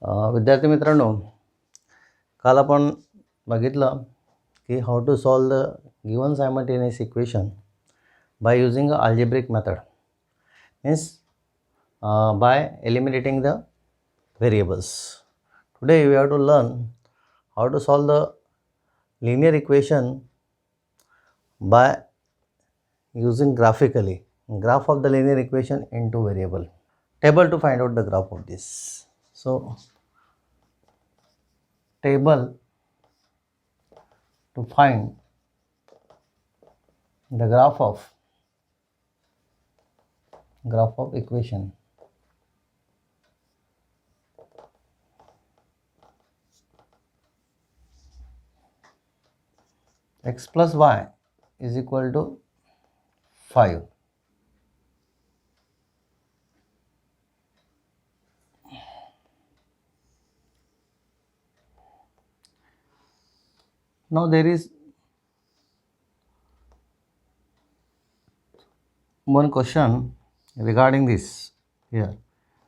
विद्यार्थी मित्रांनो, काल आपण बघितलं की how to solve the given simultaneous equation by using a algebraic method, means by eliminating the variables. Today we have to learn how to solve the linear equation by using graph of the linear equation into variable table to find out the graph of this. So table to find the graph of equation. X plus y is equal to 5. Now there is one question regarding this here.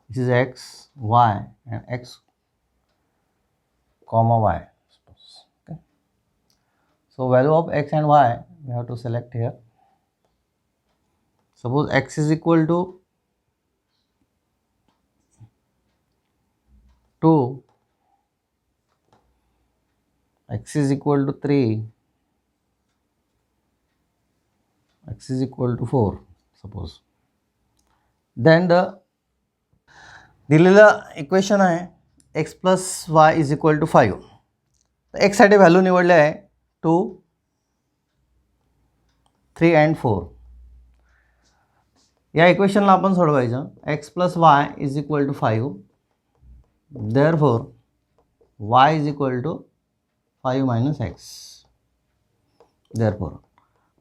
This is x, y and x comma y. Okay. So value of x and y we have to select here. Suppose x is equal to 2, x is equal to 3, x is equal to 4 suppose. Then the दिलेलं equation आहे x plus y is equal to 5. एक्ससाठी value निवडले आहे 2, 3 and 4. या इक्वेशनला आपण सोडवायचं. x plus y is equal to 5. Therefore y is equal to 5 minus x. Therefore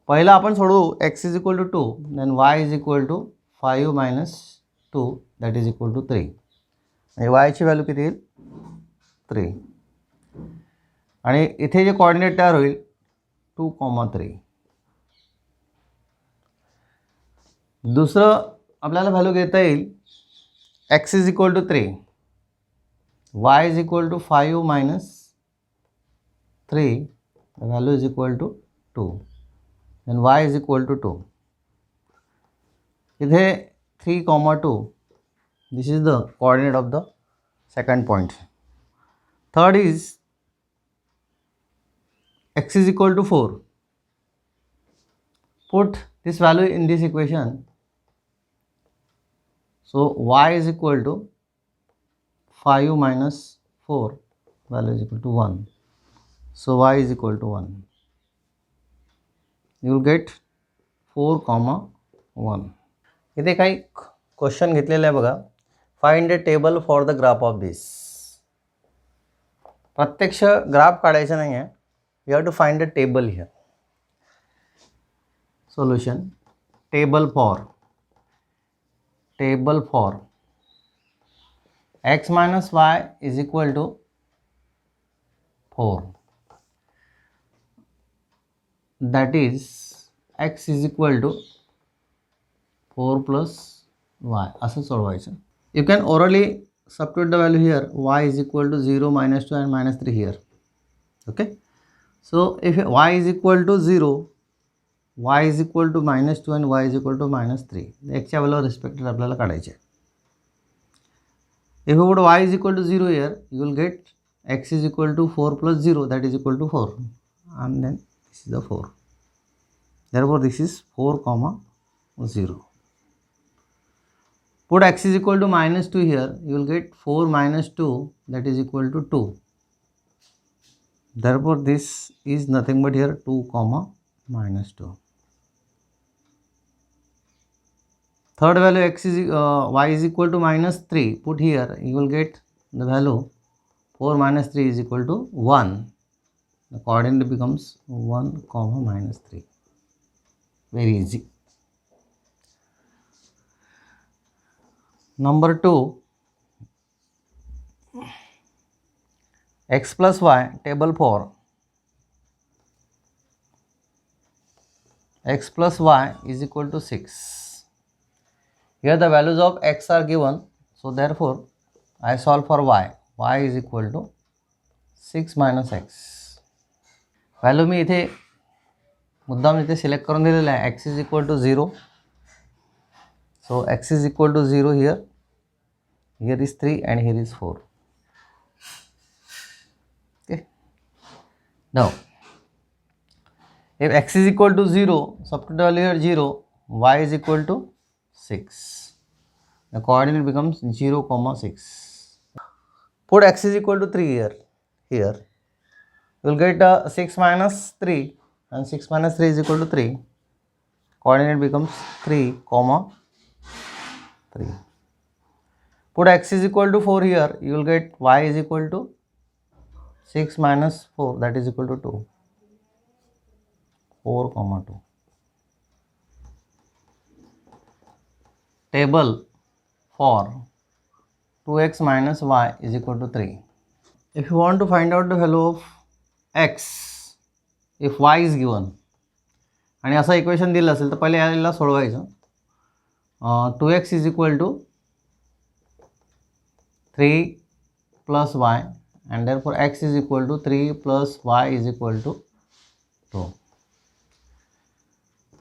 पहिला आपण सोडवू x is equal to 2, then y is equal to 5 minus 2 that is equal to 3. आणि वायची व्हॅल्यू किती येईल 3. आणि इथे जे कोऑर्डिनेट तयार होईल 2,3. दुसरं आपल्याला व्हॅल्यू घेता येईल x is equal to 3, y is equal to 5 minus 3, value is equal to 2, then y is equal to 2. इथे 3,2, this is the coordinate of the second point. Third is x is equal to 4. Put this value in this equation. So y is equal to 5 minus 4, value is equal to 1. So y is equal to 1. You will get 4,1. इथे काही question घेतलेले आहे बघा. Find a table for the graph of this. प्रत्यक्ष graph काढायचं नाही आहे. You have to find a table here. Solution table for x minus y is equal to 4. That is x is equal to 4 plus y. असं सोडवायचं. You can orally substitute the value here. Y is equal to 0, minus 2 and minus 3 here. Okay. So if y is equal to 0, y is equal to minus 2 and y is equal to minus 3. x च्या व्हॅल्यूवर respected आपल्याला काढायचे. If you put y is equal to 0 here, you will get x is equal to 4 plus 0, that is equal to 4, and then this is the 4. Therefore this is 4,0. Put x is equal to minus 2 here, you will get 4 minus 2, that is equal to 2. Therefore this is nothing but here 2, minus 2. Third value y is equal to minus 3. Put here, you will get the value 4 minus 3 is equal to 1. The coordinate becomes 1, minus 3. Very easy. Number 2, x plus y table for x plus y is equal to 6. Here the values of x are given, so therefore I solve for y. Y is equal to 6 minus x. Value मी इथे मुद्दाम इथे select करून दिलेलं आहे. X is equal to 0. So x is equal to 0 here. Here is 3 and here is 4. Okay. Now, if x is equal to 0, substitute value here 0, y is equal to 6. The coordinate becomes 0, 6. Put x is equal to 3 here. Here you will get 6 minus 3, and 6 minus 3 is equal to 3. Coordinate becomes 3, 3. Put x is equal to 4 here. You will get y is equal to 6 minus 4, that is equal to 2. 4, 2. Table for 2x minus y is equal to 3. If you want to find out the value of x if y is given आणि असं equation दिलं असेल तर पहिले याला सोडवायचं. 2x is equal to 3 plus y, and therefore x is equal to 3 plus y is equal to 2.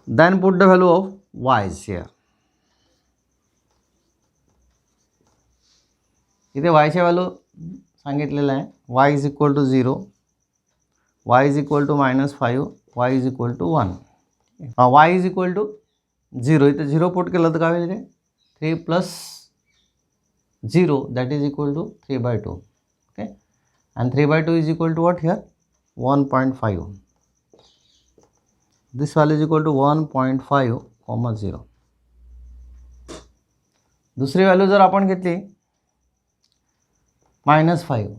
Then put the value of y's here. इथे y चे value सांगितलेलं आहे. y is equal to 0, y is equal to -5, y is equal to 1. y is equal to 0. इथे 0 put केलं तर काय होईल? 3 plus 0, that is equal to 3/2. Okay, and 3/2 is equal to what here? 1.5. This value is equal to 1.5, 0. दुसरी value जर आपण घेतली -5,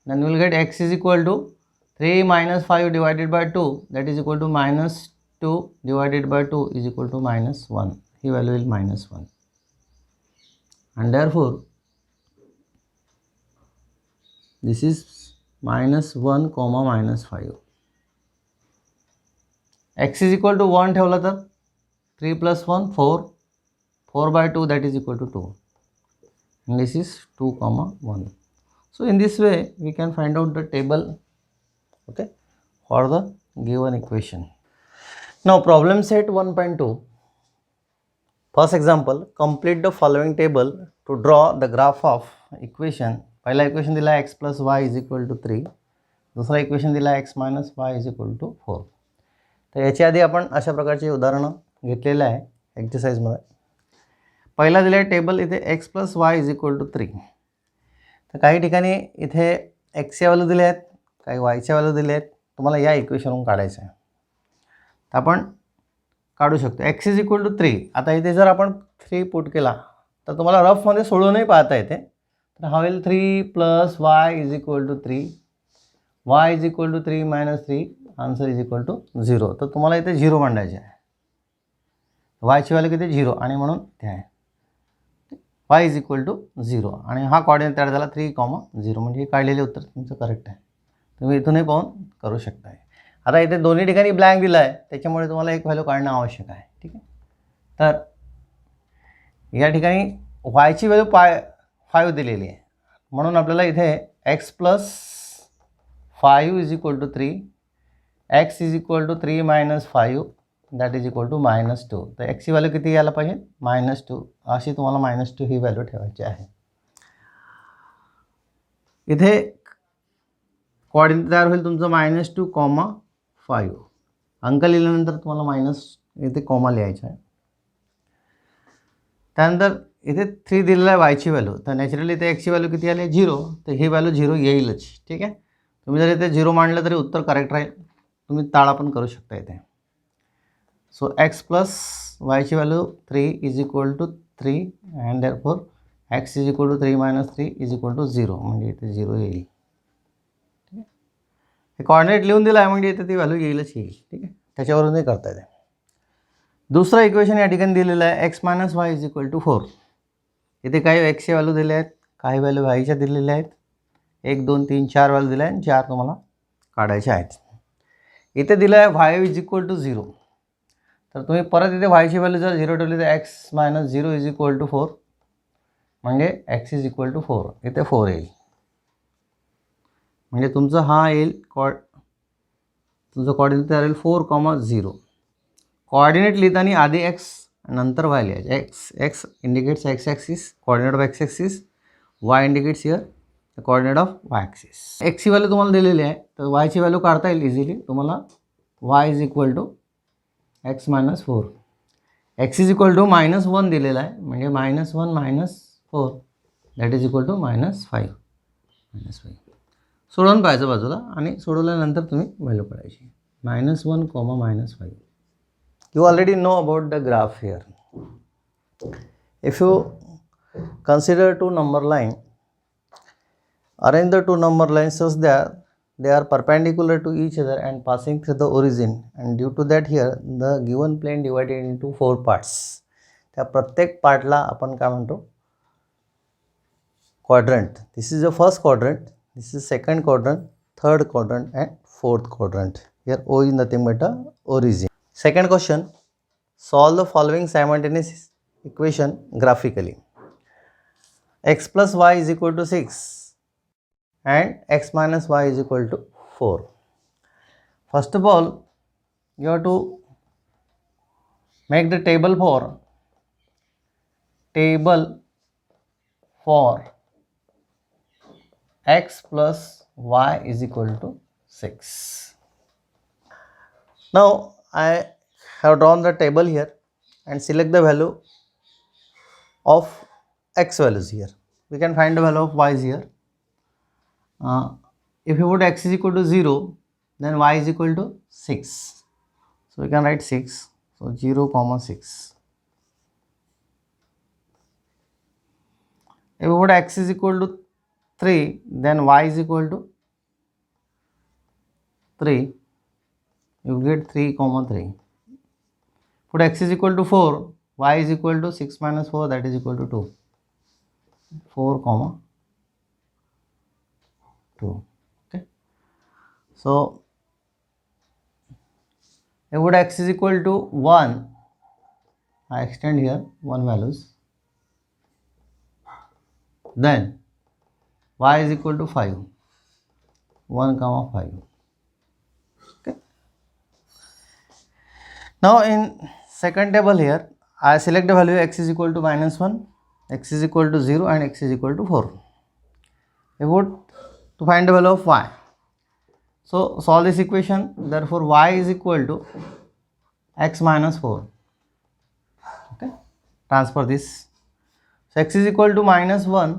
then we will get x is equal to 3 minus 5 divided by 2, that is equal to -2 divided by 2 is equal to -1. He value is -1, and therefore this is -1, -5. x is equal to 1 ठेवला तर 3 plus 1 4, 4/2, that is equal to 2, and this is 2, 1. So in this way we can find out the table, okay, for the given equation. Now problem set 1.2. First example, complete the following table to draw the graph of equation. पहिला equation दिला आहे x plus y is equal to 3. दुसरा equation दिला आहे x minus y is equal to 4. तर याच्या आधी आपण अशा प्रकारचे उदाहरणं घेतलेले आहे एक्सरसाइजमध्ये. पहिला दिला आहे टेबल इथे x plus y is equal to 3. तर काही ठिकाणी इथे एक्सचे व्हॅल्यू दिले आहेत, काही वायचे व्हॅल्यू दिले आहेत. तुम्हाला या इक्वेशनवरून काढायचं आहे, तर आपण काढू शकतो. x is equal to 3. आता इथे जर आपण 3 पुट केला तर तुम्हाला रफमध्ये सोडूनही पाहता येते. तर हा होईल 3 plus y is equal to 3, y is equal to 3 minus 3, answer is equal to 0. तर तुम्हाला इथे 0 मांडायचे आहे. वायची व्हॅल्यू किती? 0, आणि म्हणून ते आहे y इज इक्वल टू 0, आणि हा कॉर्डिनेट तयार झाला 3, 0. म्हणजे हे काढलेले उत्तर तुमचं करेक्ट आहे. तुम्ही इथूनही पाहून करू शकता. आता इथे दोन्ही ठिकाणी ब्लँक दिला आहे, त्याच्यामुळे तुम्हाला एक व्हॅल्यू काढणं आवश्यक आहे. ठीक आहे, तर या ठिकाणी वायची व्हॅल्यू 5 दिलेली आहे, म्हणून आपल्याला इथे x plus 5 is equal to 3, x is equal to 3 minus 5, that is equal to -2. तर एक्सची व्हॅल्यू किती यायला पाहिजे? -2. अशी तुम्हाला -2 ही व्हॅल्यू ठेवायची आहे. इथे कोऑर्डिनेट तयार होईल तुमचं -2, 5. अंक लिहिल्यानंतर तुम्हाला मायनस इथे कॉमा लिहायचा आहे. त्यानंतर इथे 3 दिलेला आहे वायची व्हॅल्यू, तर नॅचरली इथे एक्सची व्हॅल्यू किती आली? 0. तर ही व्हॅल्यू 0 येईलच. ठीक आहे, तुम्ही जर इथे 0 मांडलं तरी उत्तर करेक्ट राहील. तुम्ही ताळा पण करू शकता इथे. सो x प्लस वायची value 3 is equal to 3, and therefore x is equal to 3 minus 3 is equal to 0, म्हणजे इथे 0 येईल. ठीक आहे, हे कॉर्डिनेट लिहून दिला आहे म्हणजे इथे ती व्हॅल्यू येईलच येईल. ठीक आहे, त्याच्यावरूनही करता येते. दुसरं इक्वेशन या ठिकाणी दिलेलं आहे x minus y is equal to 4. इथे काही एक्सचे व्हॅल्यू दिले आहेत, काही व्हॅल्यू वायच्या दिलेल्या आहेत. 1 2 3 4 व्हॅल्यू दिल्या आहेत, 4 तुम्हाला काढायचे आहेत. इथे दिलं आहे y इज इक्वल टू 0. तर तुम्ही परत इथे वायची व्हॅल्यू जर 0 ठेवली तर x minus 0 is equal to 4, म्हणजे x इज इक्वल टू 4. इथे 4 येईल. म्हणजे तुमचं हा येईल तुमचं कोऑर्डिनेट तयार होईल 4,0. कोऑर्डिनेट लिहिताना आधी एक्स नंतर वाय लिहायचे. X indicates x axis, coordinate of x axis. Y indicates here the coordinate of y axis. एक्सची व्हॅल्यू तुम्हाला दिलेली आहे, तर वायची व्हॅल्यू काढता येईल इझिली तुम्हाला. Y is equal to x minus 4. X is equal to -1 दिलेला आहे, म्हणजे -1 - 4 दॅट इज इक्वल टू -5. सोडवून पाहायचं बाजूला आणि सोडवल्यानंतर तुम्ही व्हॅल्यू काढायची. -1, -5. You already know about the graph here. If you consider two number line, arrange the two number lines such that they are perpendicular to each other and passing through the origin, and due to that here the given plane divided into 4 parts. त्या प्रत्येक पार्टला आपण काय म्हणतो, quadrant. This is the first quadrant, this is second quadrant, third quadrant and fourth quadrant. Here O is nothing but a origin. Second question, solve the following simultaneous equation graphically. X plus y is equal to 6 and x minus y is equal to 4. First of all, you have to make the table for x plus y is equal to 6. Now I have drawn the table here and select the value of x values here. We can find the value of y is here. If you put x is equal to 0, then y is equal to 6. So we can write 6. So 0, 6. If you put x is equal to 3, then y is equal to 3. You get 3, 3. Put x is equal to 4, y is equal to 6 minus 4, that is equal to 2. 4, 2. Okay. So if put x is equal to 1, I extend here 1 values. Then y is equal to 5. 1, 5. Okay. Now in second table here, I select the value x is equal to -1, x is equal to 0 and x is equal to 4. I would to find the value of y. So solve this equation. Therefore y is equal to x minus 4. Okay. Transfer this. So x is equal to -1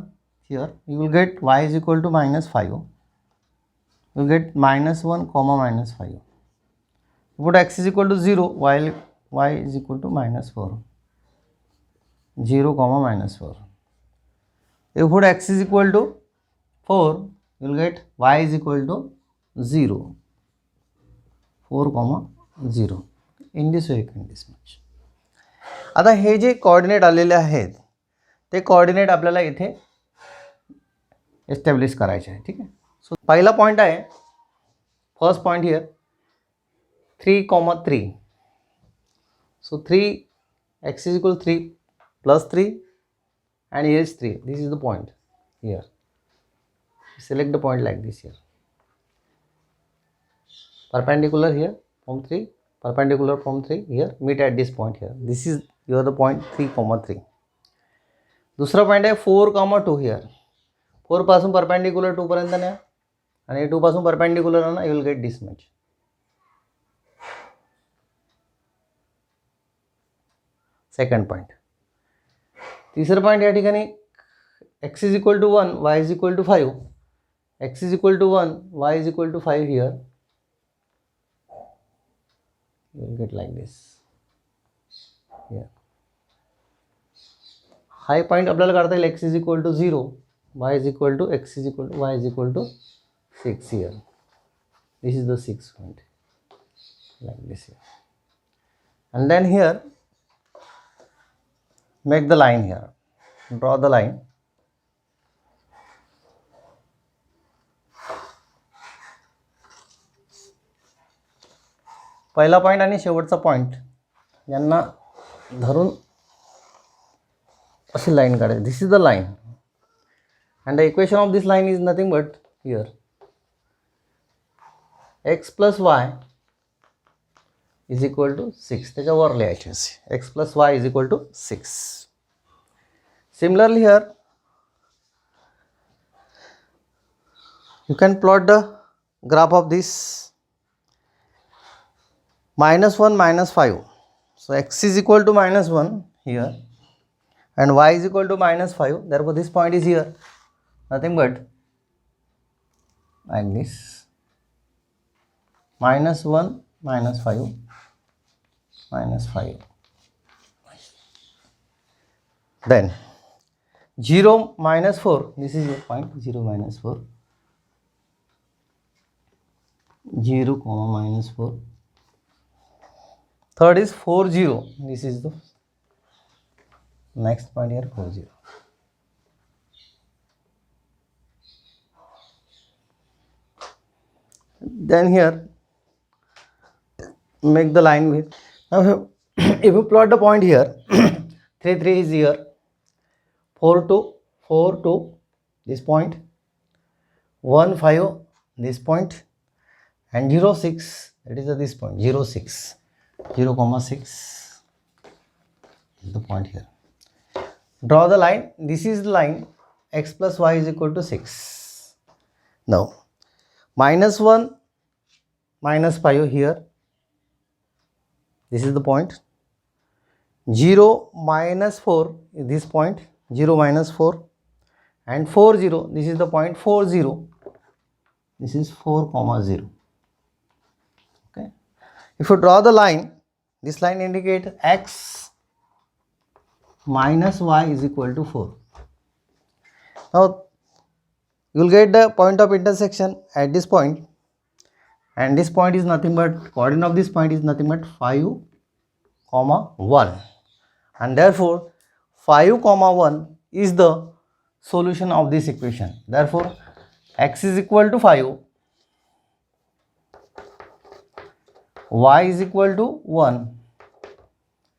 here. You will get y is equal to -5. You will get -1, -5. You put x is equal to 0 while y is equal to -4. 0, -4. If you put x is equal to 4, you will get y is equal to 0. 4, 0. In this way you can this much. आता हे जे coordinate आलेले आहेत ते coordinate आपल्याला इथे establish करायचे आहे. ठीक आहे. सो पहिला पॉईंट आहे, first point here 3, 3. So 3, x is equal to 3 plus 3 and here is 3. This is the point here. Select the point like this here. Perpendicular here from 3, perpendicular from 3 here, meet at this point here. This is your the point 3, 3. दूसरा point आहे 4, 2 here. 4 पासून perpendicular 2 पर्यंत न्या आणि 2 पासून perpendicular ना, you will get this much. Second point. तिसरं point या ठिकाणी x is equal to 1, y is equal to 5. x is equal to 1, y is equal to 5 here. You will get like this. Here. Hi point आपल्याला काढता येईल x is equal to 0, y is equal to x is equal to y is equal to 6 here. This is the 6th point. Like this here. And then here make the line here, draw the line. पहिला point आणि शेवटचा point यांना धरून अशी line काढायची. This is the line and the equation of this line is nothing but here x plus y is equal to 6. त्याच्यावर लिहायचे असे x plus y is equal to 6. Similarly here you can plot the graph of this -1 -5. So x is equal to -1 here and y is equal to -5. Therefore this point is here, nothing but like this, -1 -5 -5. Then 0 -4, this is your point, 0 -4, 0 -4. Third is 4 0, this is the next point here, 4 0. Then here make the line with, now if you plot the point here 3 3 is here, 4 2 this point, 1 5 this point, and 0 6, that is this point, 0 6, 0,6 is the point here. Draw the line. This is the line x plus y is equal to 6. Now -1 -5 here, this is the point. 0 -4 is this point, 0 -4, and 4 0, this is the point, 4 0, this is 4,0. Okay, if you draw the line, this line indicates x minus y is equal to 4. Now you will get the point of intersection at this point, and this point is nothing but, coordinate of this point is nothing but 5, 1, and therefore 5, 1 is the solution of this equation. Therefore x is equal to 5, y is equal to 1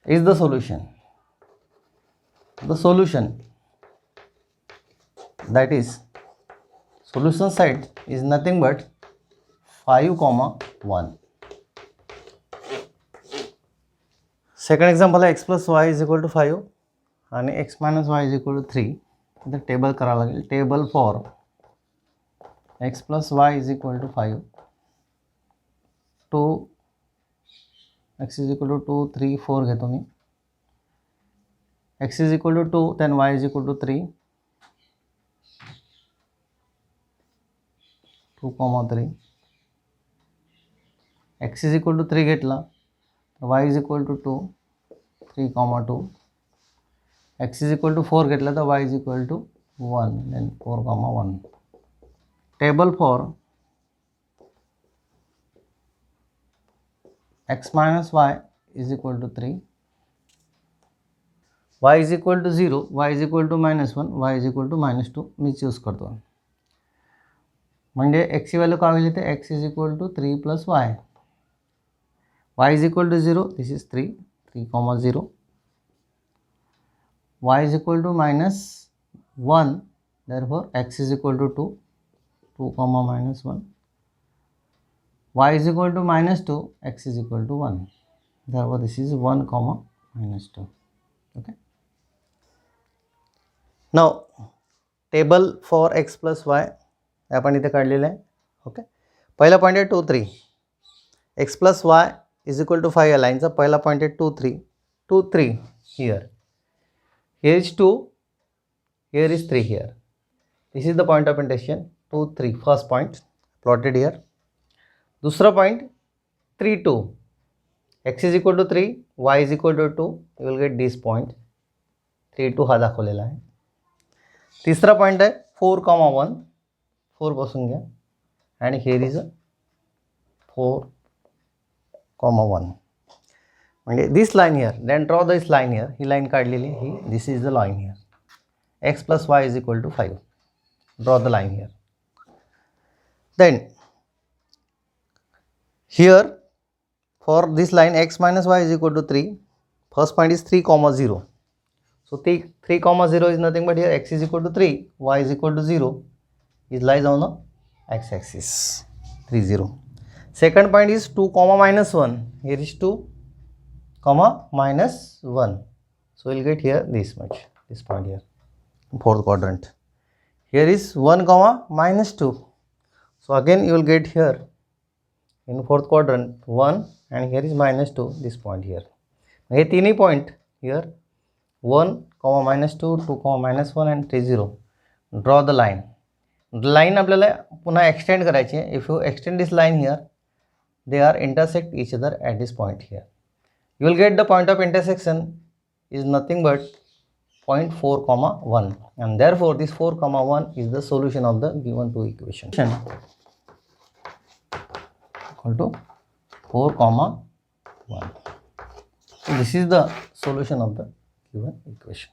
is the solution. The solution, that is solution side, is nothing but 5, 1. Second example है x plus y is equal to 5 and x minus y is equal to 3. The table करा लागेल. Table for x plus y is equal to 5, 2, x is equal to 2, 3, 4 घेतो मी. x is equal to 2, then y is equal to 3, 2,3. x is equal to 3 घेतला, y is equal to 2, 3,2. x is equal to 4 घेतला तर y is equal to 1, then 4,1. Table for x minus y is equal to 3, y is equal to 0, y is equal to -1, y is equal to -2 me choose करतो. म्हणजे x ची value काय होईल ते x is equal to 3 plus y, y is equal to 0, this is 3, 3,0, y is equal to -1, therefore x is equal to 2, 2, -1, y is equal to -2, x is equal to 1, therefore this is 1, -2. Okay. Now table for x plus y आपण इथे काढलेलं आहे. Okay, पहिला point आहे 2 3, x plus y is equal to 5 या लाईनचा पहिला point आहे 2 3, 2 3 here, here is 2, here is 3 here. This is the point of intersection 2 3, first point plotted here. दूसरा point 3 2, x is equal to 3, y is equal to 2, you will get this point 3 2 हा दाखवलेला आहे. तीसरा point आहे 4, 1, 4 पासून घ्या and here is a 4, 1. म्हणजे this line here, then draw this line here, he line काढलेली ही, this is the line here, x plus y is equal to 5. Draw the line here. Then here for this line x minus y is equal to 3, first point is 3, 0. So 3, 0 is nothing but here x is equal to 3, y is equal to 0, it lies on the x axis, 3 0. Second point is 2 comma minus 1. Here is 2 comma minus 1. So we'll get here this much, this point here, fourth quadrant. Here is 1 comma minus 2. So again you will get here in fourth quadrant 1, and here is minus 2, this point here. हे तीनही point here 1 comma minus 2, 2 comma minus 1 and 3 0. Draw the line. The line आपल्याला पुन्हा extend करायची आहे. If you extend this line here, they are intersect each other at this point here. You will get the point of intersection is nothing but point 4 comma 1, and therefore this 4 comma 1 is the solution of the given two equation equal to 4 comma 1. So this is the solution of the given equation.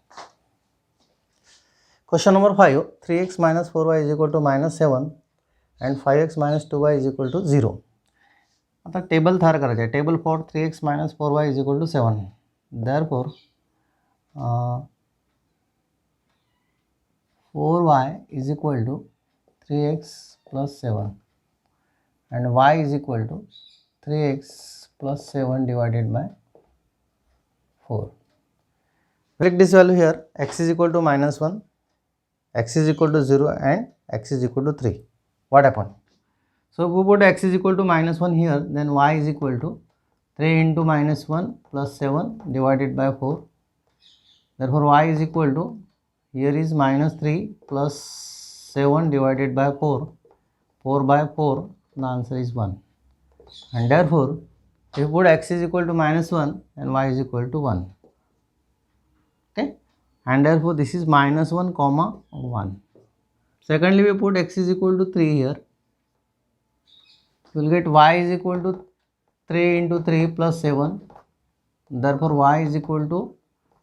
Question number 5. 3x minus 4y is equal to minus 7 and 5x minus 2y is equal to 0. आता table तयार करायचं आहे. Table for 3x minus 4y is equal to 7. Therefore 4y is equal to 3x plus 7 and y is equal to 3x plus 7 divided by 4. Break this value here. X is equal to minus 1, x is equal to 0 and x is equal to 3. What happened? So if we put x is equal to minus 1 here, then y is equal to 3 into minus 1 plus 7 divided by 4. Therefore y is equal to, here is minus 3 plus 7 divided by 4, 4 by 4, the answer is 1. And therefore if you put x is equal to minus 1 and y is equal to 1. Okay, and therefore this is minus 1 comma 1. Secondly, we put x is equal to 3 here. You will get y is equal to 3 into 3 plus 7. Therefore y is equal to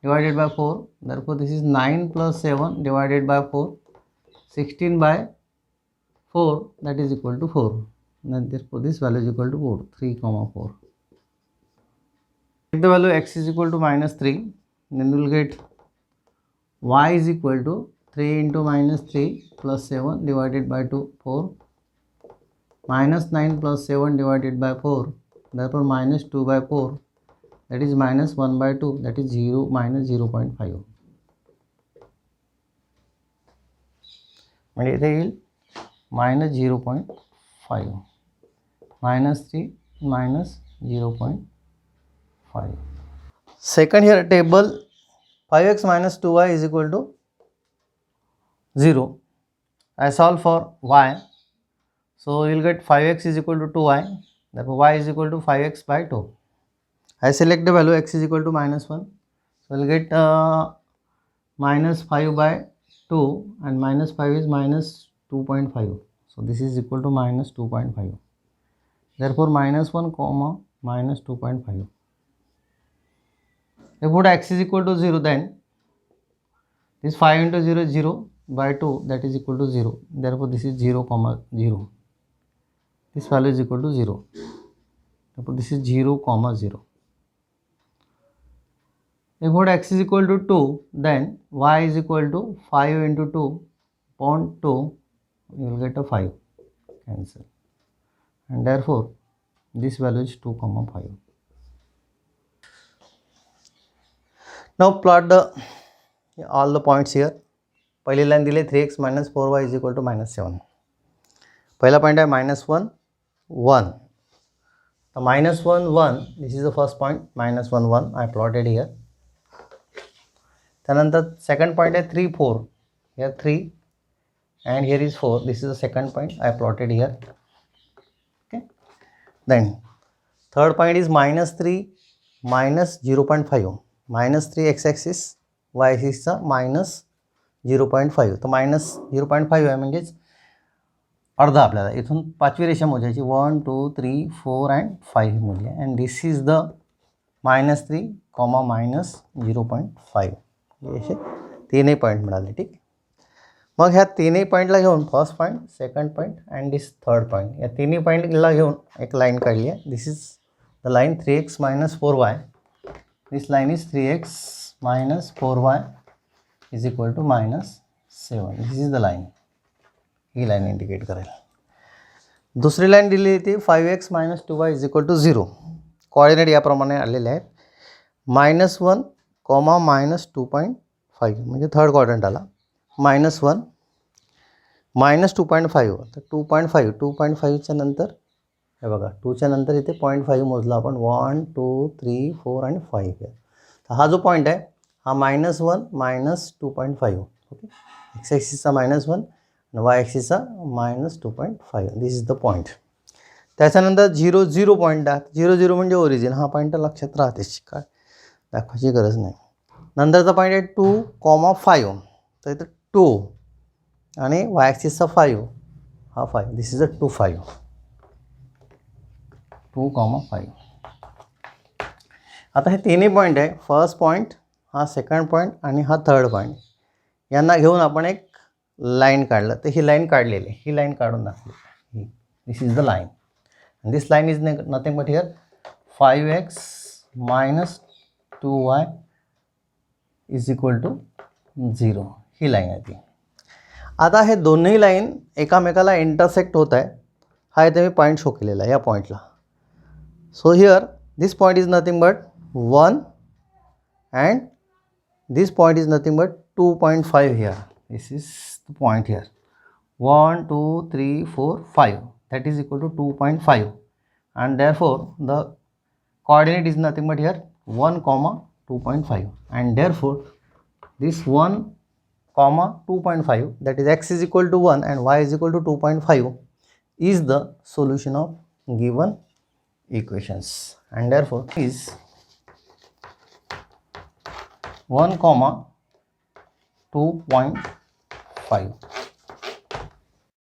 divided by 4. Therefore this is 9 plus 7 divided by 4. 16 by 4, that is equal to 4. And therefore this value is equal to 4, 3 comma 4. Take the value x is equal to minus 3. Then we will get y is equal to 3 into minus 3 plus 7 divided by 2, 4. Minus 9 plus 7 divided by 4. Therefore minus 2 by 4. That is minus 1 by 2. That is 0 minus 0.5. म्हणजे इथे येईल minus 0.5. Minus 3 minus 0.5. Second here table 5x minus 2y is equal to 0. I solve for y. So you will get 5x is equal to 2y. Therefore y is equal to 5x by 2. I select the value x is equal to minus 1. So we will get minus 5 by 2, and minus 5 is minus 2.5. So this is equal to minus 2.5. Therefore minus 1 comma minus 2.5. If we put x is equal to 0, then this 5 into 0 is 0 by 2, that is equal to 0. Therefore this is 0 comma 0. This value is equal to 0. Therefore this is 0 comma 0. If what x is equal to 2, then y is equal to 5 into 2 upon 2, you will get a 5, cancel, and therefore this value is 2 comma 5. Now plot all the points here. पहली line दिले 3x minus 4y is equal to minus 7. पहला point है minus 1 1. The minus 1 1, this is the first point, minus 1 1 I plotted here. त्यानंतर second point है 3 4. Here 3 and here is 4. This is the second point I plotted here. Okay. Then third point is minus 3 minus 0.5. Minus 3 x-axis, y-axis minus 0.5. तो minus 0.5 आहे, म्हणजेच अर्धा आपल्याला इथून पाचवी रेषा मोजायची 1 2 3 4 अँड 5 मोजूया. And this is the minus 3 comma minus 0.5. असे तीनही पॉईंट मिळाले. ठीक. मग ह्या तीनही पॉईंटला घेऊन first point, second point and this third point, या तिन्ही पॉईंटला घेऊन एक लाईन काढली आहे. This is the line 3x minus 4y. This line is 3x minus 4y is equal to minus 7. This is the line. He line indicate करेल. दुसरी line दिली ती 5x - 2y = 0. कोऑर्डिनेट याप्रमाणे आलेले आहेत. -1, -2.5 म्हणजे थर्ड क्वाड्रंट आला. -1 -2.5 तर 2.5च्या नंतर हे बघा 2च्या नंतर इथे 0.5 मोजला आपण. 1 2 3 4 आणि 5 आहे. तर हा जो पॉईंट आहे हा -1 -2.5 ओके. एक्स ॲक्सिसचा -1 आणि वाय ॲक्सिसचा -2.5. This is the point. त्याच्यानंतर 0 0 पॉईंट आहे. 0 0 म्हणजे ओरिजिन. हा पॉईंट लक्षात राहते, काय दाखवायची गरज नाही. नंतरचा पॉईंट आहे 2,5 तर इथं 2 आणि वाय ॲक्सिसचा 5 हा 5. This is a 2 5 2,5. आता हे तिन्ही पॉईंट आहे. फर्स्ट पॉईंट, हा सेकंड पॉईंट आणि हा थर्ड पॉईंट, यांना घेऊन आपण एक लाईन काढलं. तर ही लाईन काढलेली आहे. ही लाईन काढून दाखवली. This is the line. And this line is nothing but here 5x - 2y = 0. He line आहे ती. आता हे दोन्ही लाईन एकामेकाला इंटरसेक्ट होत आहे. हा इथे मी पॉईंट शो केलेला आहे या पॉईंटला. So here this point is nothing but 1 and this point is nothing but 2.5 here. This is the point here. 1 2 3 4 5. That is equal to 2.5 and therefore the coordinate is nothing but here 1, 2.5 and therefore this 1, 2.5 that is x is equal to 1 and y is equal to 2.5 is the solution of given equations and therefore is 1, 2.5.